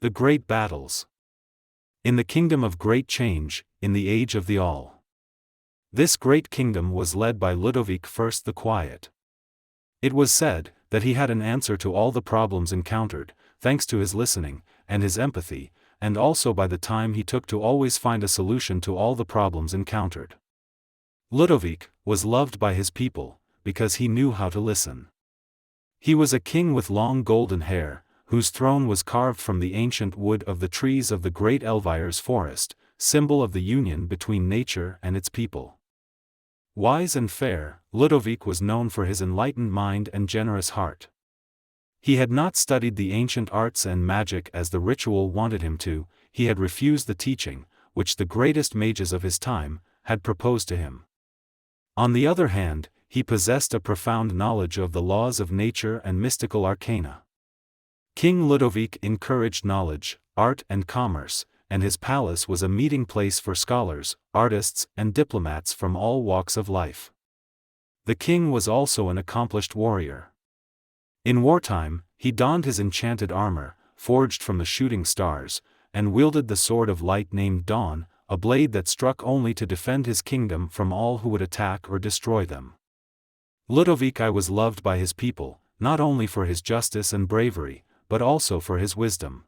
The Great Battles. In the kingdom of great change, in the age of the All. This great kingdom was led by Ludovic I the Quiet. It was said that he had an answer to all the problems encountered, thanks to his listening, and his empathy, and also by the time he took to always find a solution to all the problems encountered. Ludovic was loved by his people, because he knew how to listen. He was a king with long golden hair, whose throne was carved from the ancient wood of the trees of the great Elvyre Forest, symbol of the union between nature and its people. Wise and fair, Ludovic was known for his enlightened mind and generous heart. He had not studied the ancient arts and magic as the ritual wanted him to, he had refused the teaching, which the greatest mages of his time had proposed to him. On the other hand, he possessed a profound knowledge of the laws of nature and mystical arcana. King Ludovic encouraged knowledge, art and commerce, and his palace was a meeting place for scholars, artists, and diplomats from all walks of life. The king was also an accomplished warrior. In wartime, he donned his enchanted armor, forged from the shooting stars, and wielded the sword of light named Dawn, a blade that struck only to defend his kingdom from all who would attack or destroy them. Ludovic I was loved by his people, not only for his justice and bravery, but also for his wisdom.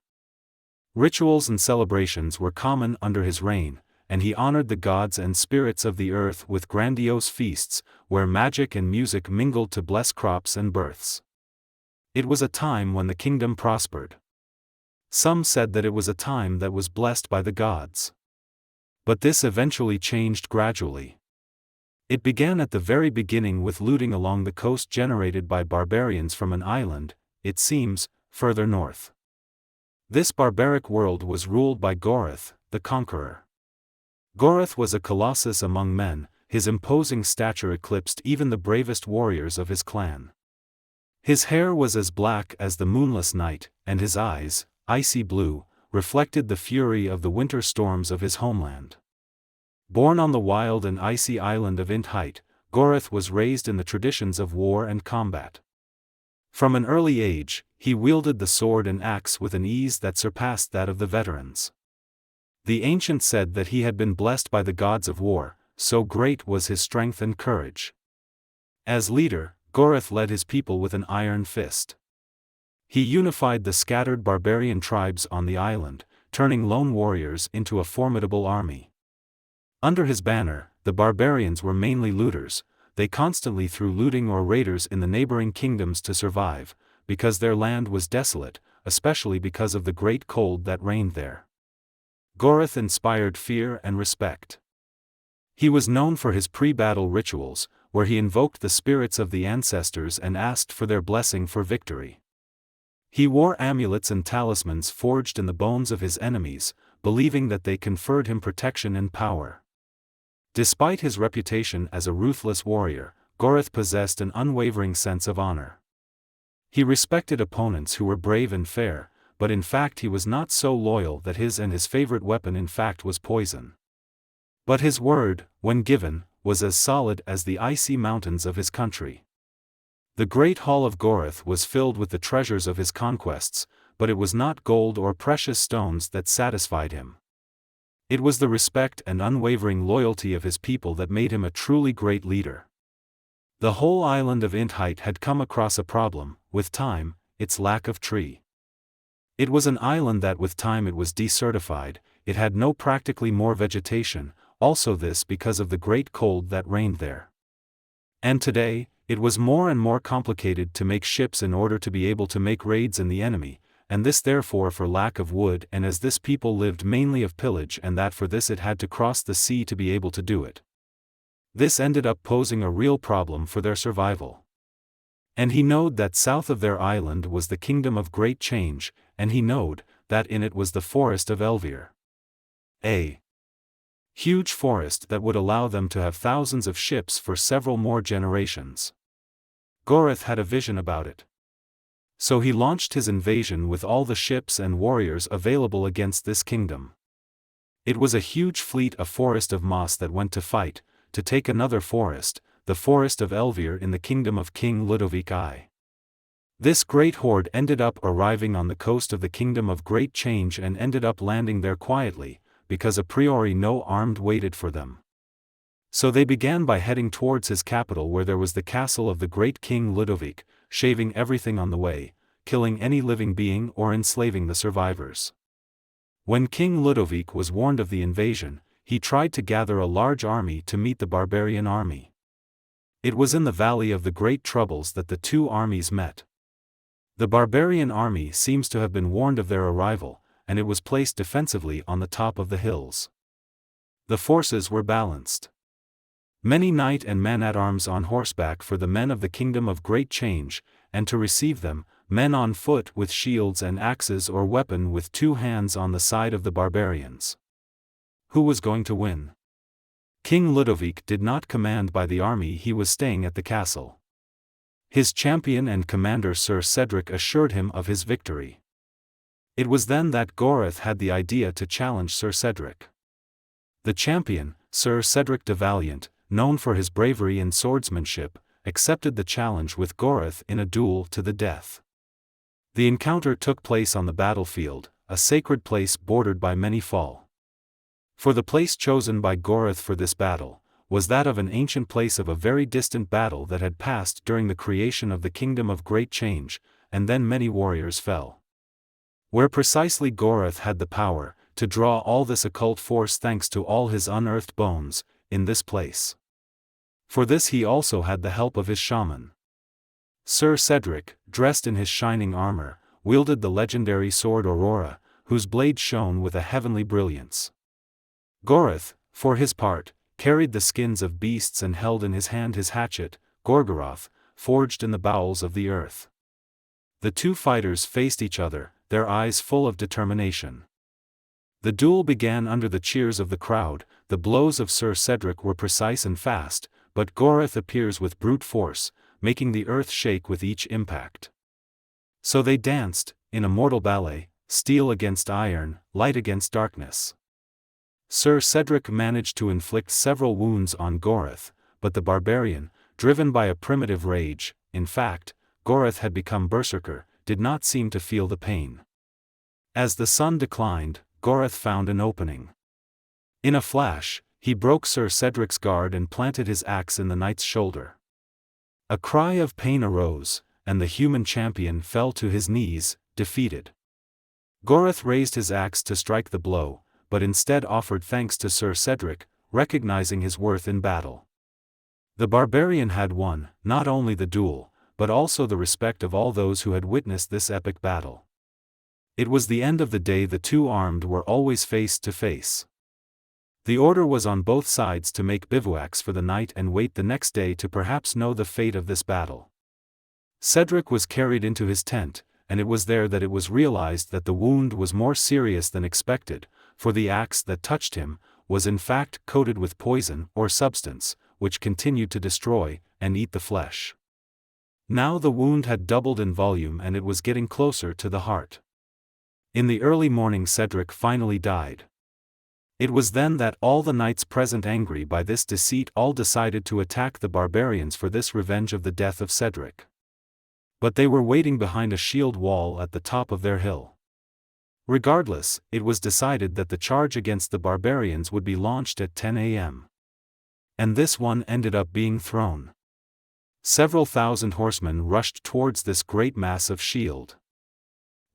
Rituals and celebrations were common under his reign, and he honored the gods and spirits of the earth with grandiose feasts, where magic and music mingled to bless crops and births. It was a time when the kingdom prospered. Some said that it was a time that was blessed by the gods. But this eventually changed gradually. It began at the very beginning with looting along the coast generated by barbarians from an island, it seems, further north. This barbaric world was ruled by Gorith, the conqueror. Gorith was a colossus among men, his imposing stature eclipsed even the bravest warriors of his clan. His hair was as black as the moonless night, and his eyes, icy blue, reflected the fury of the winter storms of his homeland. Born on the wild and icy island of Inthait, Gorith was raised in the traditions of war and combat. From an early age, he wielded the sword and axe with an ease that surpassed that of the veterans. The ancients said that he had been blessed by the gods of war, so great was his strength and courage. As leader, Gorith led his people with an iron fist. He unified the scattered barbarian tribes on the island, turning lone warriors into a formidable army. Under his banner, the barbarians were mainly looters. They constantly threw looting or raiders in the neighboring kingdoms to survive, because their land was desolate, especially because of the great cold that reigned there. Gorith inspired fear and respect. He was known for his pre-battle rituals, where he invoked the spirits of the ancestors and asked for their blessing for victory. He wore amulets and talismans forged in the bones of his enemies, believing that they conferred him protection and power. Despite his reputation as a ruthless warrior, Gorith possessed an unwavering sense of honor. He respected opponents who were brave and fair, but in fact he was not so loyal that his favorite weapon in fact was poison. But his word, when given, was as solid as the icy mountains of his country. The great hall of Gorith was filled with the treasures of his conquests, but it was not gold or precious stones that satisfied him. It was the respect and unwavering loyalty of his people that made him a truly great leader. The whole island of Inthait had come across a problem, with time, its lack of tree. It was an island that with time it was desertified, it had no practically more vegetation, also this because of the great cold that reigned there. And today, it was more and more complicated to make ships in order to be able to make raids in the enemy, and this therefore for lack of wood, and as this people lived mainly of pillage, and that for this it had to cross the sea to be able to do it. This ended up posing a real problem for their survival. And he knowed that south of their island was the kingdom of great change, and he knowed that in it was the forest of Elvyre. A huge forest that would allow them to have thousands of ships for several more generations. Gorith had a vision about it. So he launched his invasion with all the ships and warriors available against this kingdom. It was a huge fleet, a forest of moss that went to fight, to take another forest, the forest of Elvyre in the kingdom of King Ludovic I. This great horde ended up arriving on the coast of the Kingdom of Great Change and ended up landing there quietly, because a priori no armed waited for them. So they began by heading towards his capital, where there was the castle of the great King Ludovic, shaving everything on the way, killing any living being or enslaving the survivors. When King Ludovic was warned of the invasion, he tried to gather a large army to meet the barbarian army. It was in the Valley of the Great Troubles that the two armies met. The barbarian army seems to have been warned of their arrival, and it was placed defensively on the top of the hills. The forces were balanced. Many knight and men-at-arms on horseback for the men of the Kingdom of Great Change, and to receive them, men on foot with shields and axes or weapon with two hands on the side of the barbarians. Who was going to win? King Ludovic did not command by the army, he was staying at the castle. His champion and commander Sir Cedric assured him of his victory. It was then that Goreth had the idea to challenge Sir Cedric. The champion, Sir Cedric de Valiant, known for his bravery and swordsmanship, accepted the challenge with Goreth in a duel to the death. The encounter took place on the battlefield, a sacred place bordered by many fall. For the place chosen by Goreth for this battle, was that of an ancient place of a very distant battle that had passed during the creation of the Kingdom of Great Change, and then many warriors fell. Where precisely Goreth had the power to draw all this occult force thanks to all his unearthed bones, in this place. For this he also had the help of his shaman. Sir Cedric, dressed in his shining armor, wielded the legendary sword Aurora, whose blade shone with a heavenly brilliance. Goreth, for his part, carried the skins of beasts and held in his hand his hatchet, Gorgoroth, forged in the bowels of the earth. The two fighters faced each other, their eyes full of determination. The duel began under the cheers of the crowd. The blows of Sir Cedric were precise and fast, but Goreth appears with brute force, making the earth shake with each impact. So they danced, in a mortal ballet, steel against iron, light against darkness. Sir Cedric managed to inflict several wounds on Goreth, but the barbarian, driven by a primitive rage, in fact, Goreth had become berserker, did not seem to feel the pain. As the sun declined, Goreth found an opening. In a flash, he broke Sir Cedric's guard and planted his axe in the knight's shoulder. A cry of pain arose, and the human champion fell to his knees, defeated. Goreth raised his axe to strike the blow, but instead offered thanks to Sir Cedric, recognizing his worth in battle. The barbarian had won, not only the duel, but also the respect of all those who had witnessed this epic battle. It was the end of the day. The two armed were always face to face. The order was on both sides to make bivouacs for the night and wait the next day to perhaps know the fate of this battle. Cedric was carried into his tent, and it was there that it was realized that the wound was more serious than expected, for the axe that touched him was in fact coated with poison or substance, which continued to destroy and eat the flesh. Now the wound had doubled in volume and it was getting closer to the heart. In the early morning Cedric finally died. It was then that all the knights present, angry by this deceit, all decided to attack the barbarians for this revenge of the death of Cedric. But they were waiting behind a shield wall at the top of their hill. Regardless, it was decided that the charge against the barbarians would be launched at 10 a.m. And this one ended up being thrown. Several thousand horsemen rushed towards this great mass of shield.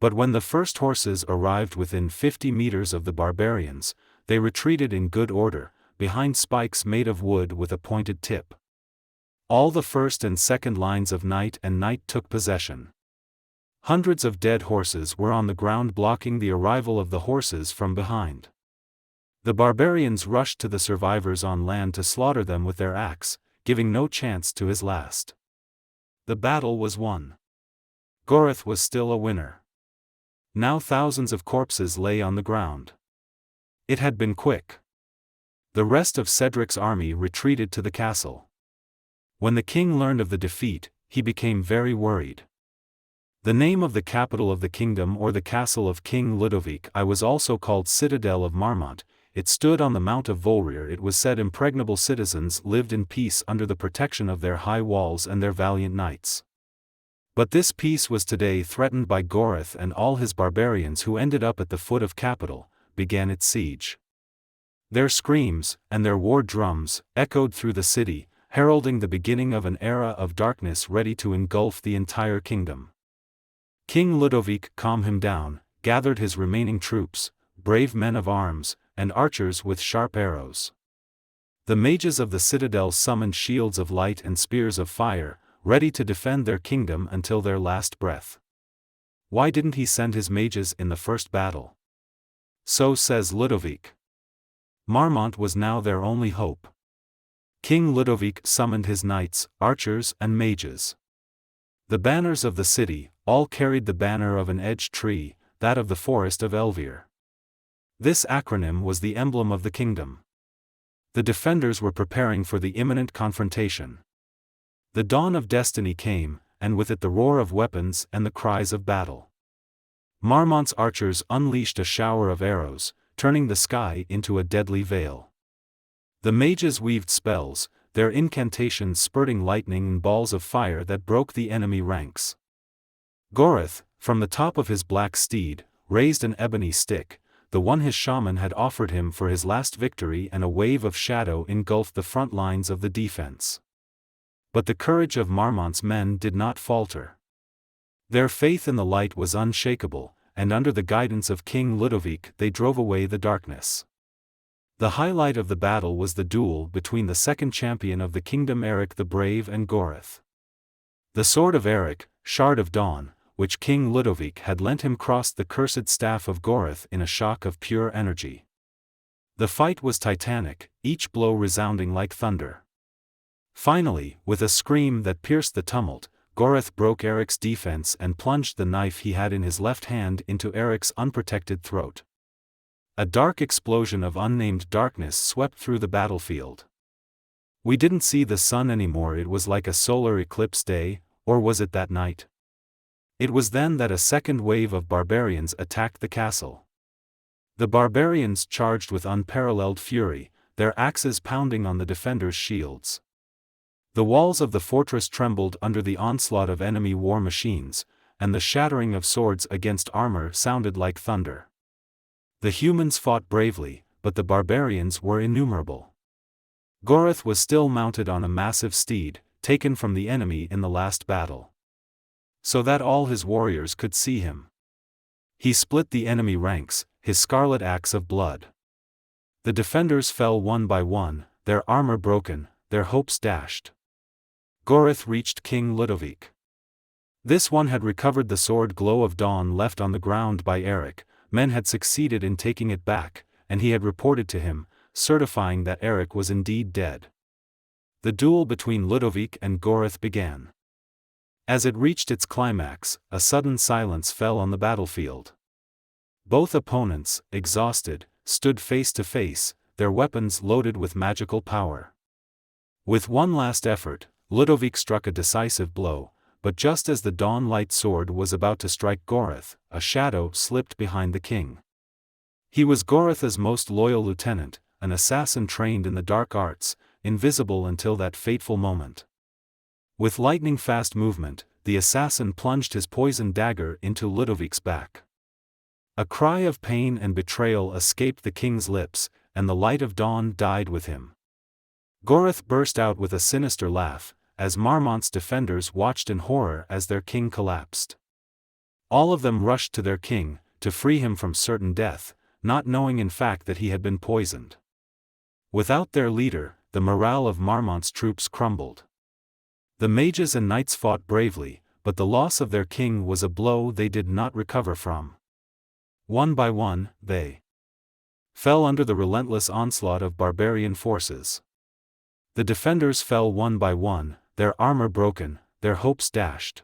But when the first horses arrived within 50 meters of the barbarians, they retreated in good order, behind spikes made of wood with a pointed tip. All the first and second lines of knight and knight took possession. Hundreds of dead horses were on the ground, blocking the arrival of the horses from behind. The barbarians rushed to the survivors on land to slaughter them with their axe, giving no chance to his last. The battle was won. Goreth was still a winner. Now thousands of corpses lay on the ground. It had been quick. The rest of Cedric's army retreated to the castle. When the king learned of the defeat, he became very worried. The name of the capital of the kingdom, or the castle of King Ludovic, was also called Citadel of Marmont. It stood on the Mount of Volrir. It was said impregnable citizens lived in peace under the protection of their high walls and their valiant knights. But this peace was today threatened by Goreth, and all his barbarians who ended up at the foot of capital, began its siege. Their screams, and their war drums, echoed through the city, heralding the beginning of an era of darkness ready to engulf the entire kingdom. King Ludovic calmed him down, gathered his remaining troops, brave men of arms, and archers with sharp arrows. The mages of the citadel summoned shields of light and spears of fire, ready to defend their kingdom until their last breath. Why didn't he send his mages in the first battle? So says Ludovic. Marmont was now their only hope. King Ludovic summoned his knights, archers, and mages. The banners of the city, all carried the banner of an edged tree, that of the forest of Elvyre. This acronym was the emblem of the kingdom. The defenders were preparing for the imminent confrontation. The dawn of destiny came, and with it the roar of weapons and the cries of battle. Marmont's archers unleashed a shower of arrows, turning the sky into a deadly veil. The mages weaved spells, their incantations spurting lightning and balls of fire that broke the enemy ranks. Goreth, from the top of his black steed, raised an ebony stick, the one his shaman had offered him for his last victory, and a wave of shadow engulfed the front lines of the defense. But the courage of Marmont's men did not falter. Their faith in the light was unshakable, and under the guidance of King Ludovic they drove away the darkness. The highlight of the battle was the duel between the second champion of the kingdom, Eric the Brave, and Goreth. The sword of Eric, Shard of Dawn, which King Ludovic had lent him, crossed the cursed staff of Goreth in a shock of pure energy. The fight was titanic, each blow resounding like thunder. Finally, with a scream that pierced the tumult, Goreth broke Eric's defense and plunged the knife he had in his left hand into Eric's unprotected throat. A dark explosion of unnamed darkness swept through the battlefield. We didn't see the sun anymore. It was like a solar eclipse day, or was it that night? It was then that a second wave of barbarians attacked the castle. The barbarians charged with unparalleled fury, their axes pounding on the defenders' shields. The walls of the fortress trembled under the onslaught of enemy war machines, and the shattering of swords against armor sounded like thunder. The humans fought bravely, but the barbarians were innumerable. Goreth was still mounted on a massive steed, taken from the enemy in the last battle, so that all his warriors could see him. He split the enemy ranks, his scarlet axe of blood. The defenders fell one by one, their armor broken, their hopes dashed. Goreth reached King Ludovic. This one had recovered the sword Glow of Dawn left on the ground by Eric. Men had succeeded in taking it back, and he had reported to him, certifying that Eric was indeed dead. The duel between Ludovic and Goreth began. As it reached its climax, a sudden silence fell on the battlefield. Both opponents, exhausted, stood face to face, their weapons loaded with magical power. With one last effort, Ludovic struck a decisive blow, but just as the dawn-light sword was about to strike Goreth, a shadow slipped behind the king. He was Goreth's most loyal lieutenant, an assassin trained in the dark arts, invisible until that fateful moment. With lightning-fast movement, the assassin plunged his poisoned dagger into Ludovic's back. A cry of pain and betrayal escaped the king's lips, and the light of dawn died with him. Goreth burst out with a sinister laugh, as Marmont's defenders watched in horror as their king collapsed. All of them rushed to their king, to free him from certain death, not knowing in fact that he had been poisoned. Without their leader, the morale of Marmont's troops crumbled. The mages and knights fought bravely, but the loss of their king was a blow they did not recover from. One by one, they fell under the relentless onslaught of barbarian forces. The defenders fell one by one, their armor broken, their hopes dashed.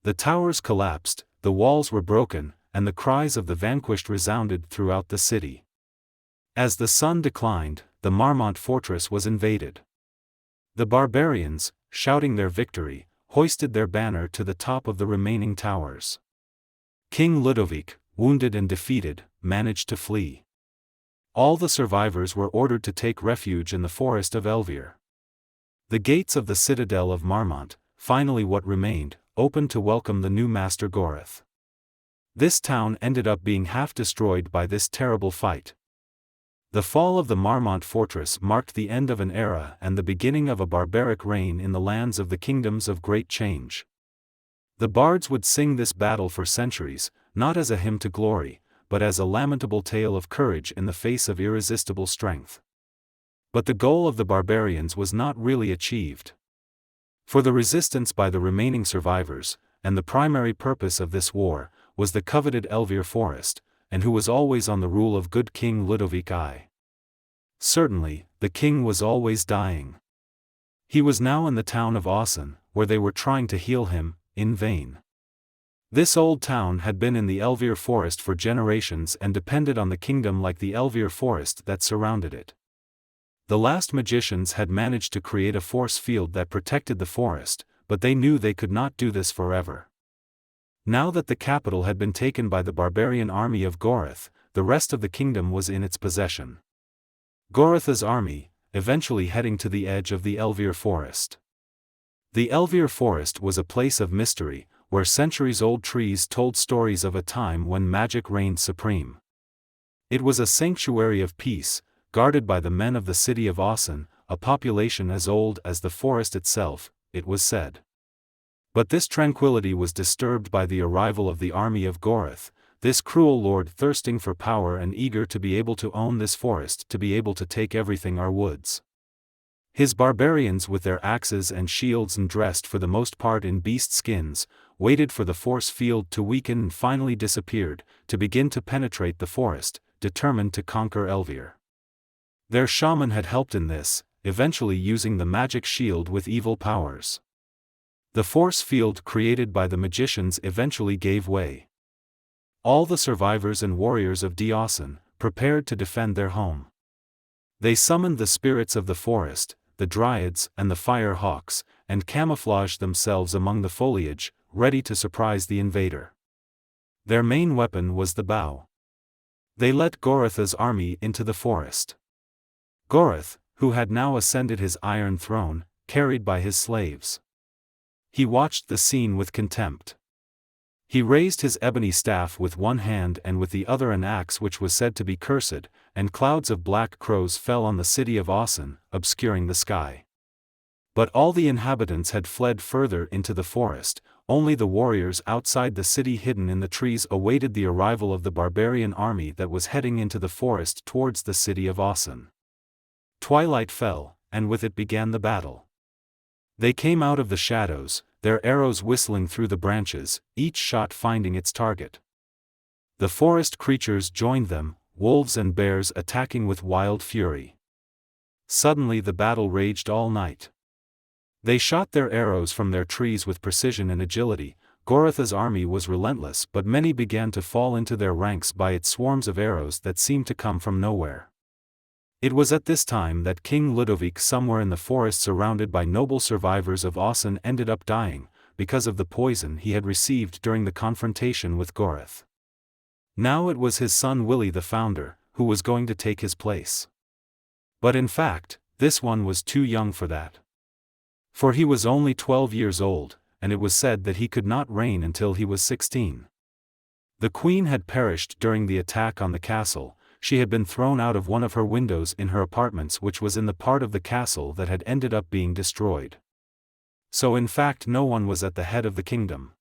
The towers collapsed, the walls were broken, and the cries of the vanquished resounded throughout the city. As the sun declined, the Marmont fortress was invaded. The barbarians, shouting their victory, hoisted their banner to the top of the remaining towers. King Ludovic, wounded and defeated, managed to flee. All the survivors were ordered to take refuge in the forest of Elvyre. The gates of the citadel of Marmont, finally what remained, opened to welcome the new master Goreth. This town ended up being half destroyed by this terrible fight. The fall of the Marmont fortress marked the end of an era and the beginning of a barbaric reign in the lands of the kingdoms of Great Change. The bards would sing this battle for centuries, not as a hymn to glory, but as a lamentable tale of courage in the face of irresistible strength. But the goal of the barbarians was not really achieved. For the resistance by the remaining survivors, and the primary purpose of this war, was the coveted Elvyre Forest, and who was always on the rule of good King Ludovic I. Certainly, the king was always dying. He was now in the town of Aussen, where they were trying to heal him, in vain. This old town had been in the Elvyre Forest for generations and depended on the kingdom like the Elvyre Forest that surrounded it. The last magicians had managed to create a force field that protected the forest, but they knew they could not do this forever. Now that the capital had been taken by the barbarian army of Goreth, the rest of the kingdom was in its possession. Goreth's army, eventually heading to the edge of the Elvyre Forest. The Elvyre Forest was a place of mystery, where centuries-old trees told stories of a time when magic reigned supreme. It was a sanctuary of peace, guarded by the men of the city of Aussen, a population as old as the forest itself, it was said. But this tranquility was disturbed by the arrival of the army of Goreth, this cruel lord thirsting for power and eager to be able to own this forest, to be able to take everything our woods. His barbarians with their axes and shields and dressed for the most part in beast skins, waited for the force field to weaken and finally disappeared, to begin to penetrate the forest, determined to conquer Elvyre. Their shaman had helped in this, eventually using the magic shield with evil powers. The force field created by the magicians eventually gave way. All the survivors and warriors of Aussen prepared to defend their home. They summoned the spirits of the forest, the dryads and the fire hawks, and camouflaged themselves among the foliage, ready to surprise the invader. Their main weapon was the bow. They led Goreth's army into the forest. Goreth, who had now ascended his iron throne, carried by his slaves. He watched the scene with contempt. He raised his ebony staff with one hand and with the other an axe which was said to be cursed, and clouds of black crows fell on the city of Aussen, obscuring the sky. But all the inhabitants had fled further into the forest, only the warriors outside the city hidden in the trees awaited the arrival of the barbarian army that was heading into the forest towards the city of Aussen. Twilight fell, and with it began the battle. They came out of the shadows, their arrows whistling through the branches, each shot finding its target. The forest creatures joined them, wolves and bears attacking with wild fury. Suddenly the battle raged all night. They shot their arrows from their trees with precision and agility. Goreth's army was relentless, but many began to fall into their ranks by its swarms of arrows that seemed to come from nowhere. It was at this time that King Ludovic, somewhere in the forest surrounded by noble survivors of Aussen, ended up dying, because of the poison he had received during the confrontation with Goreth. Now it was his son Willie the Founder, who was going to take his place. But in fact, this one was too young for that. For he was only 12 years old, and it was said that he could not reign until he was 16. The queen had perished during the attack on the castle. She had been thrown out of one of her windows in her apartments, which was in the part of the castle that had ended up being destroyed. So in fact no one was at the head of the kingdom.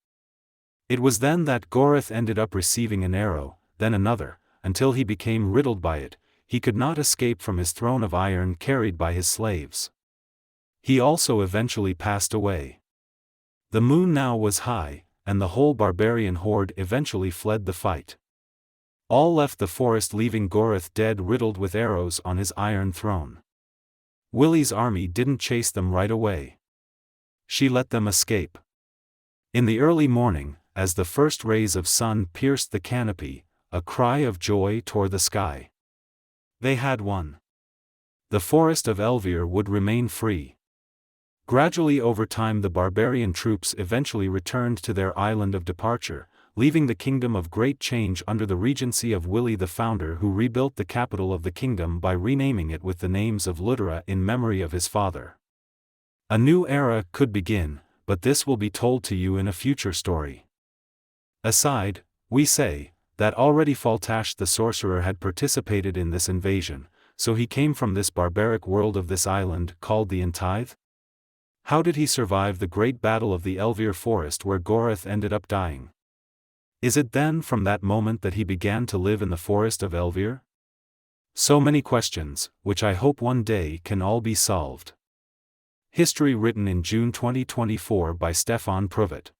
It was then that Goreth ended up receiving an arrow, then another, until he became riddled by it. He could not escape from his throne of iron carried by his slaves. He also eventually passed away. The moon now was high, and the whole barbarian horde eventually fled the fight. All left the forest, leaving Goreth dead, riddled with arrows on his iron throne. Willie's army didn't chase them right away. She let them escape. In the early morning, as the first rays of sun pierced the canopy, a cry of joy tore the sky. They had won. The forest of Elvyre would remain free. Gradually over time the barbarian troops eventually returned to their island of departure, leaving the kingdom of Great Change under the regency of Willie the Founder, who rebuilt the capital of the kingdom by renaming it with the names of Ludera in memory of his father. A new era could begin, but this will be told to you in a future story. Aside, we say, that already Faltash the sorcerer had participated in this invasion, so he came from this barbaric world of this island called the Entithe? How did he survive the great battle of the Elvyre Forest where Gorath ended up dying? Is it then from that moment that he began to live in the forest of Elvyre? So many questions, which I hope one day can all be solved. History written in June 2024 by Stéphane PRUVOT.